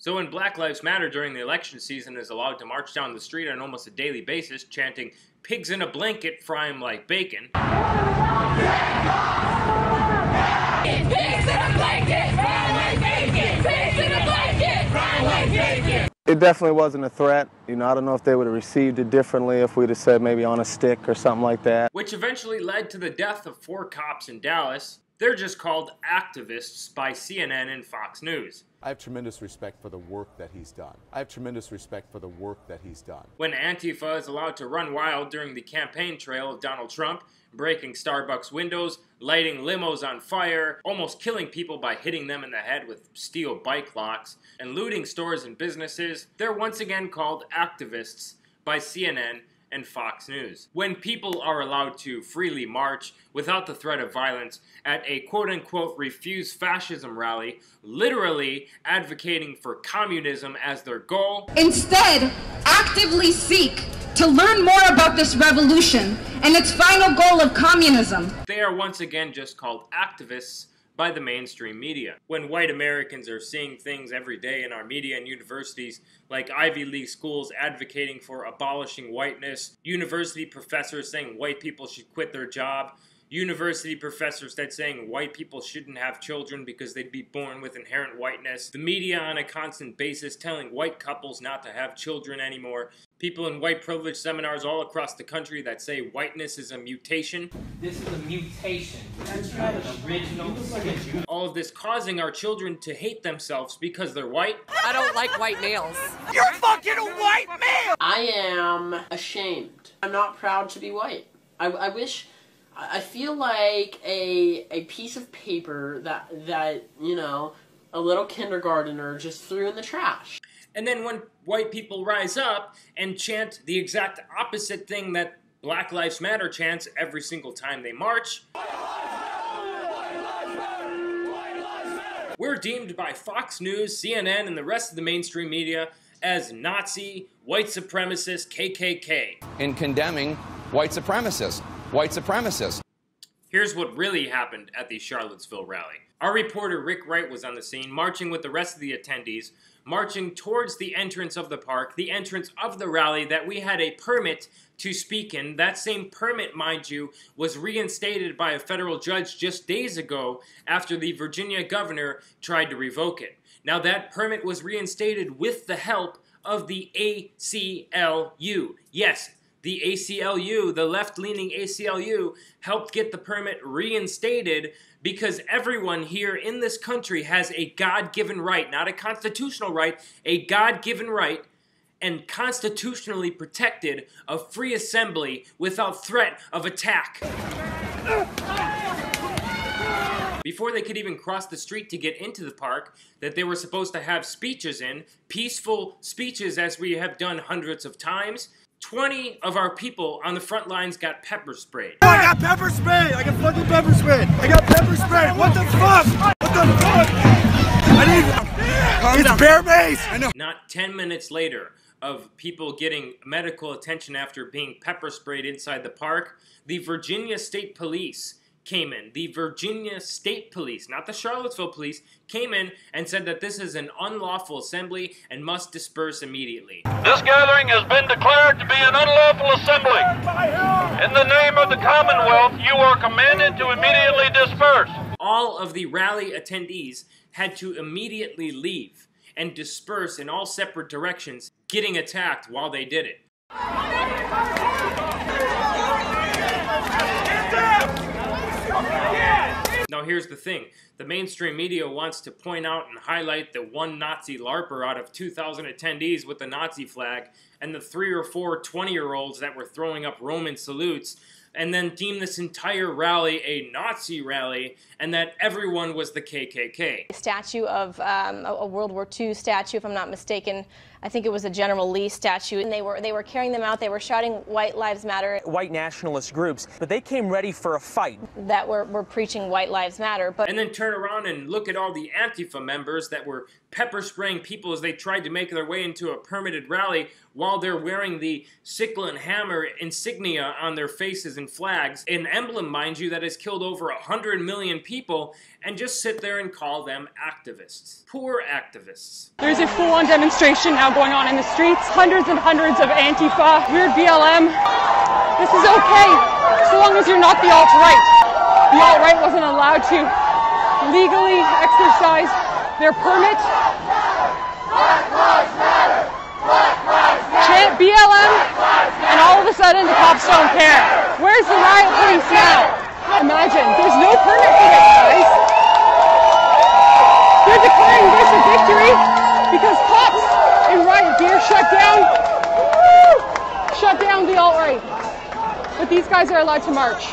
So when Black Lives Matter during the election season is allowed to march down the street on almost a daily basis, chanting, "Pigs in a blanket, fry 'em like bacon." Pigs in a blanket, fry like bacon! Pigs in a blanket, fry like bacon! It definitely wasn't a threat. You know, I don't know if they would have received it differently if we'd have said maybe on a stick or something like that. Which eventually led to the death of 4 cops in Dallas. They're just called activists by CNN and Fox News. I have tremendous respect for the work that he's done. I have tremendous respect for the work that he's done. When Antifa is allowed to run wild during the campaign trail of Donald Trump, breaking Starbucks windows, lighting limos on fire, almost killing people by hitting them in the head with steel bike locks, and looting stores and businesses, they're once again called activists by CNN and Fox News. When people are allowed to freely march without the threat of violence at a quote-unquote refuse fascism rally, literally advocating for communism as their goal, instead actively seek to learn more about this revolution and its final goal of communism, they are once again just called activists by the mainstream media. When white Americans are seeing things every day in our media and universities, like Ivy League schools advocating for abolishing whiteness, university professors saying white people should quit their job, university professors that saying white people shouldn't have children because they'd be born with inherent whiteness, the media on a constant basis telling white couples not to have children anymore, people in white privilege seminars all across the country that say whiteness is a mutation. This is a mutation. That's right. An original switch. All of this causing our children to hate themselves because they're white. I don't like white males. You're fucking a white male! I am ashamed. I'm not proud to be white. I feel like a piece of paper that you know, a little kindergartner just threw in the trash. And then when white people rise up and chant the exact opposite thing that Black Lives Matter chants every single time they march, we're deemed by Fox News, CNN, and the rest of the mainstream media as Nazi, white supremacist, KKK. In condemning white supremacists. White supremacists. Here's what really happened at the Charlottesville rally. Our reporter Rick Wright was on the scene, marching with the rest of the attendees, marching towards the entrance of the park, the entrance of the rally that we had a permit to speak in. That same permit, mind you, was reinstated by a federal judge just days ago after the Virginia governor tried to revoke it. Now that permit was reinstated with the help of the ACLU. Yes, the ACLU, the left-leaning ACLU, helped get the permit reinstated because everyone here in this country has a God-given right, not a constitutional right, a God-given right and constitutionally protected of free assembly without threat of attack. Before they could even cross the street to get into the park that they were supposed to have speeches in, peaceful speeches as we have done hundreds of times, 20 of our people on the front lines got pepper sprayed. I got pepper spray! I got fucking pepper spray! I got pepper spray! What the fuck? What the fuck? I need... It's bear base! I know. Not 10 minutes later of people getting medical attention after being pepper sprayed inside the park, the Virginia State Police came in. The Virginia State Police, not the Charlottesville Police, came in and said that this is an unlawful assembly and must disperse immediately. This gathering has been declared to be an unlawful assembly. In the name of the Commonwealth, you are commanded to immediately disperse. All of the rally attendees had to immediately leave and disperse in all separate directions, getting attacked while they did it. Now here's the thing, the mainstream media wants to point out and highlight the one Nazi LARPer out of 2,000 attendees with the Nazi flag and the 3 or 4 20-year-olds that were throwing up Roman salutes, and then deem this entire rally a Nazi rally and that everyone was the KKK. A statue of a World War II statue, if I'm not mistaken. I think it was a General Lee statue, and they were carrying them out. They were shouting "White Lives Matter." White nationalist groups, but they came ready for a fight. That were preaching "White Lives Matter," but and then turn around and look at all the Antifa members that were pepper spraying people as they tried to make their way into a permitted rally while they're wearing the sickle and hammer insignia on their faces and flags, an emblem, mind you, that has killed over 100 million people, and just sit there and call them activists. Poor activists. There's a full-on demonstration now going on in the streets. Hundreds and hundreds of Antifa, weird BLM. This is okay, so long as you're not the alt-right. The alt-right wasn't allowed to legally exercise their permit. Black Lives Matter! Black Lives Matter! Chant BLM, and all of a sudden the cops don't care. Where's the riot police now? Imagine, there's no permit for this, guys. They're declaring this a victory because cops in riot gear shut down the alt-right. But these guys are allowed to march.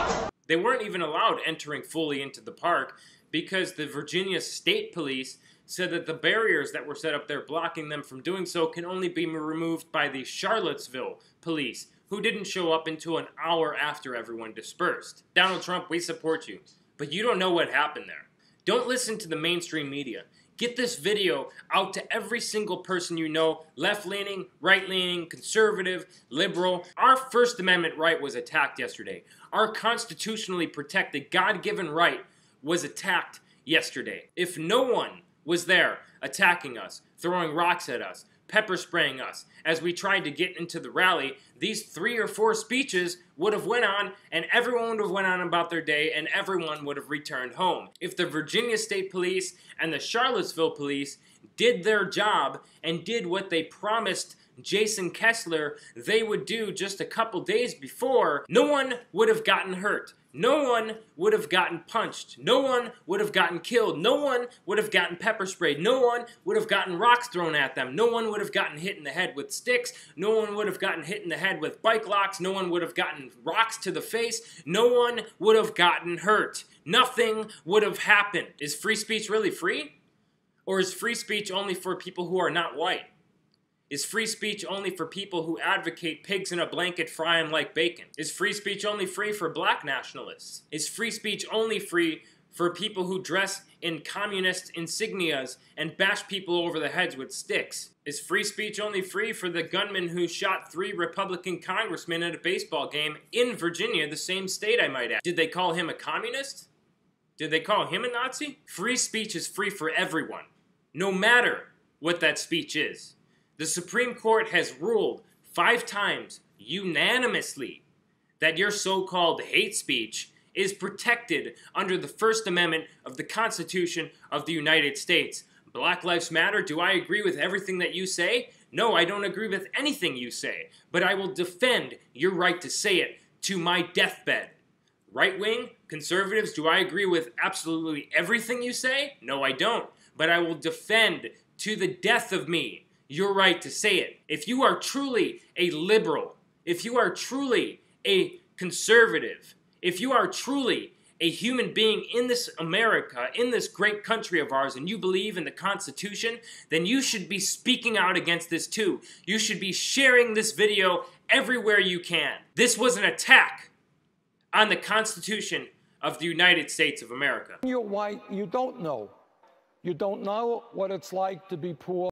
They weren't even allowed entering fully into the park because the Virginia State Police said that the barriers that were set up there blocking them from doing so can only be removed by the Charlottesville police, who didn't show up until an hour after everyone dispersed. Donald Trump, we support you, but you don't know what happened there. Don't listen to the mainstream media. Get this video out to every single person you know, left-leaning, right-leaning, conservative, liberal. Our First Amendment right was attacked yesterday. Our constitutionally protected, God-given right was attacked yesterday. If no one was there attacking us, throwing rocks at us, pepper spraying us as we tried to get into the rally, these 3 or 4 speeches would have went on, and everyone would have went on about their day, and everyone would have returned home. If the Virginia State Police and the Charlottesville Police did their job and did what they promised Jason Kessler they would do just a couple days before, no one would have gotten hurt. No one would have gotten punched. No one would have gotten killed. No one would have gotten pepper sprayed. No one would have gotten rocks thrown at them. No one would have gotten hit in the head with sticks. No one would have gotten hit in the head with bike locks. No one would have gotten rocks to the face. No one would have gotten hurt. Nothing would have happened. Is free speech really free? Or is free speech only for people who are not white? Is free speech only for people who advocate pigs in a blanket fry 'em like bacon? Is free speech only free for black nationalists? Is free speech only free for people who dress in communist insignias and bash people over the heads with sticks? Is free speech only free for the gunman who shot 3 Republican congressmen at a baseball game in Virginia, the same state I might add? Did they call him a communist? Did they call him a Nazi? Free speech is free for everyone, no matter what that speech is. The Supreme Court has ruled 5 times unanimously that your so-called hate speech is protected under the First Amendment of the Constitution of the United States. Black Lives Matter, do I agree with everything that you say? No, I don't agree with anything you say, but I will defend your right to say it to my deathbed. Right-wing, conservatives, do I agree with absolutely everything you say? No, I don't, but I will defend to the death of me your right to say it. If you are truly a liberal, if you are truly a conservative, if you are truly a human being in this America, in this great country of ours, and you believe in the Constitution, then you should be speaking out against this too. You should be sharing this video everywhere you can. This was an attack on the Constitution of the United States of America. You're white, you don't know. You don't know what it's like to be poor.